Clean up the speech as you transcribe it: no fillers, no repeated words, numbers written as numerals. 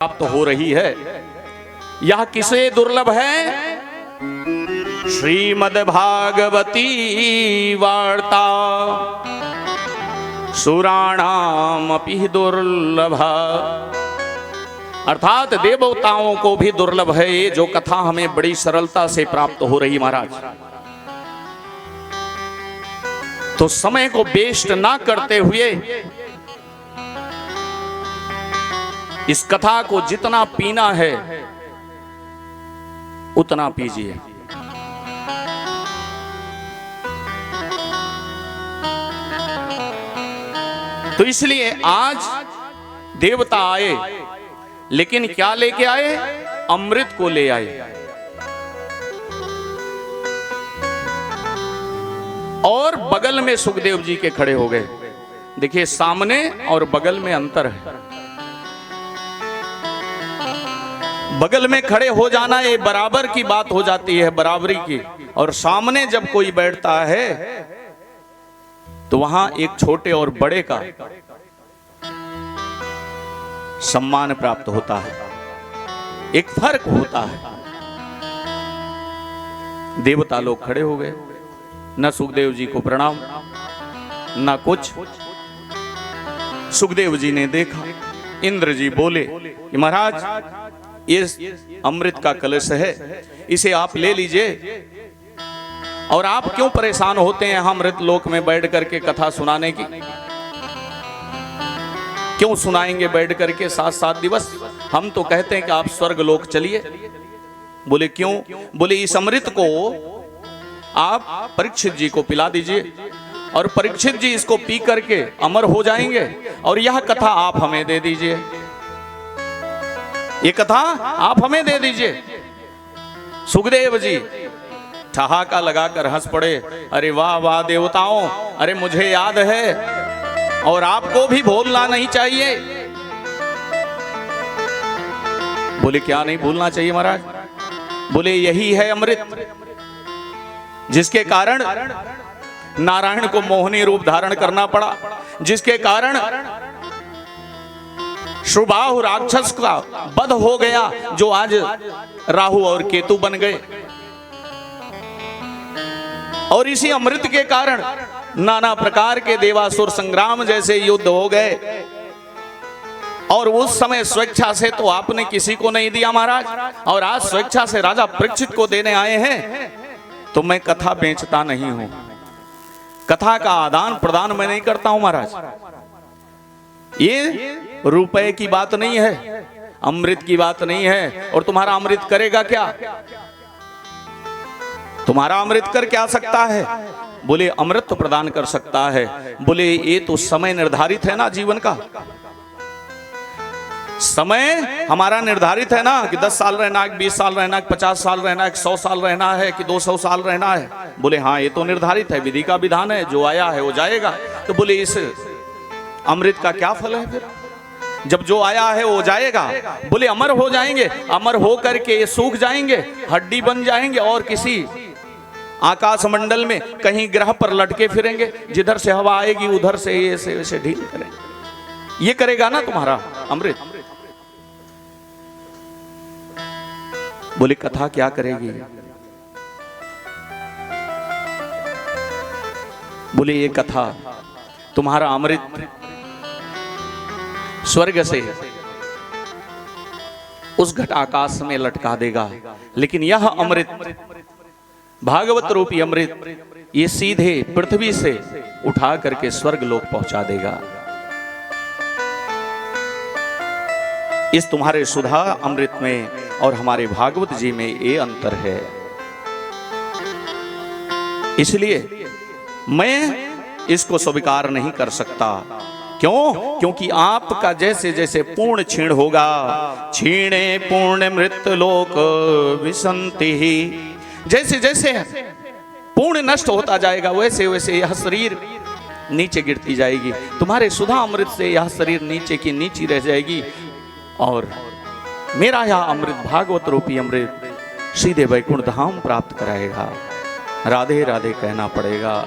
प्राप्त हो रही है। यह किसे दुर्लभ है? श्रीमद् भागवती वार्ता सुराणाम अपि दुर्लभा। अर्थात देवताओं को भी दुर्लभ है ये जो कथा हमें बड़ी सरलता से प्राप्त हो रही महाराज। तो समय को वेस्ट ना करते हुए इस कथा को जितना पीना है उतना पीजिए। तो इसलिए आज देवता आए, लेकिन क्या लेके आए? अमृत को ले आए। और बगल में सुखदेव जी के खड़े हो गए। देखिए, सामने और बगल में अंतर है। बगल में खड़े हो जाना ये बराबर की बात हो जाती है, बराबरी की। और सामने जब कोई बैठता है तो वहां एक छोटे और बड़े का सम्मान प्राप्त होता है, एक फर्क होता है। देवता लोग खड़े हो गए, न सुखदेव जी को प्रणाम न कुछ। सुखदेव जी ने देखा, इंद्र जी बोले कि महाराज ये अमृत का कलश है, इसे आप ले लीजिए। और आप क्यों परेशान होते हैं अमृत लोक में बैठ करके कथा सुनाने की? क्यों सुनाएंगे बैठ करके 7-7 दिवस? हम तो कहते हैं कि आप स्वर्ग लोक चलिए। बोले क्यों? बोले इस अमृत को आप परीक्षित जी को पिला दीजिए और परीक्षित जी इसको पी करके अमर हो जाएंगे, और यह कथा आप हमें दे दीजिए। ये कथा आप हमें दे दीजिए। सुखदेव जी ठहाका लगाकर हंस पड़े। अरे वाह वाह देवताओं, अरे मुझे याद है और आपको भी भूलना नहीं चाहिए। बोले क्या नहीं भूलना चाहिए महाराज? बोले यही है अमृत जिसके कारण नारायण को मोहनी रूप धारण करना पड़ा, जिसके कारण सुबाहु राक्षस का वध हो गया, जो आज राहु और केतु बन गए। और इसी अमृत के कारण नाना प्रकार के देवासुर संग्राम जैसे युद्ध हो गए। और उस समय स्वेच्छा से तो आपने किसी को नहीं दिया महाराज, और आज स्वेच्छा से राजा परीक्षित को देने आए हैं। तो मैं कथा बेचता नहीं हूं, कथा का आदान प्रदान मैं नहीं करता हूं महाराज। ये रुपए की बात नहीं है, अमृत की बात नहीं है। और तुम्हारा अमृत करेगा क्या? तुम्हारा अमृत कर क्या सकता है? बोले अमृत तो प्रदान कर सकता है। बोले ये तो समय निर्धारित है ना जीवन का। समय हमारा निर्धारित है ना कि 10 साल रहना है, 20 साल रहना है, 50 साल रहना है, 100 साल रहना है कि 200 साल रहना है। बोले हाँ, ये तो निर्धारित है, विधि का विधान है, जो आया है वो जाएगा। तो बोले इस अमृत का क्या फल है फिर, जब जो आया है वो जाएगा? बोले अमर हो जाएंगे, अमर हो करके ये सूख जाएंगे, हड्डी बन जाएंगे, और किसी आकाश मंडल में कहीं ग्रह पर लटके फिरेंगे, जिधर से हवा आएगी उधर से ये से ढील करेंगे। ये करेगा ना तुम्हारा अमृत? बोले कथा क्या करेगी? बोले ये कथा तुम्हारा अमृत स्वर्ग से उस घट आकाश में लटका देगा, लेकिन यह अमृत भागवत रूपी अमृत ये सीधे पृथ्वी से उठा करके स्वर्ग लोक पहुंचा देगा। इस तुम्हारे सुधा अमृत में और हमारे भागवत जी में ये अंतर है। इसलिए मैं इसको स्वीकार नहीं कर सकता। क्यों? क्योंकि आपका जैसे जैसे पूर्ण क्षीण होगा, क्षीणे पूर्ण मृत लोक विसंति ही, जैसे जैसे पूर्ण नष्ट होता जाएगा वैसे वैसे यह शरीर नीचे गिरती जाएगी। तुम्हारे सुधा अमृत से यह शरीर नीचे की नीची रह जाएगी, और मेरा यह अमृत भागवत रूपी अमृत सीधे वैकुंठ धाम प्राप्त कराएगा। राधे राधे कहना पड़ेगा।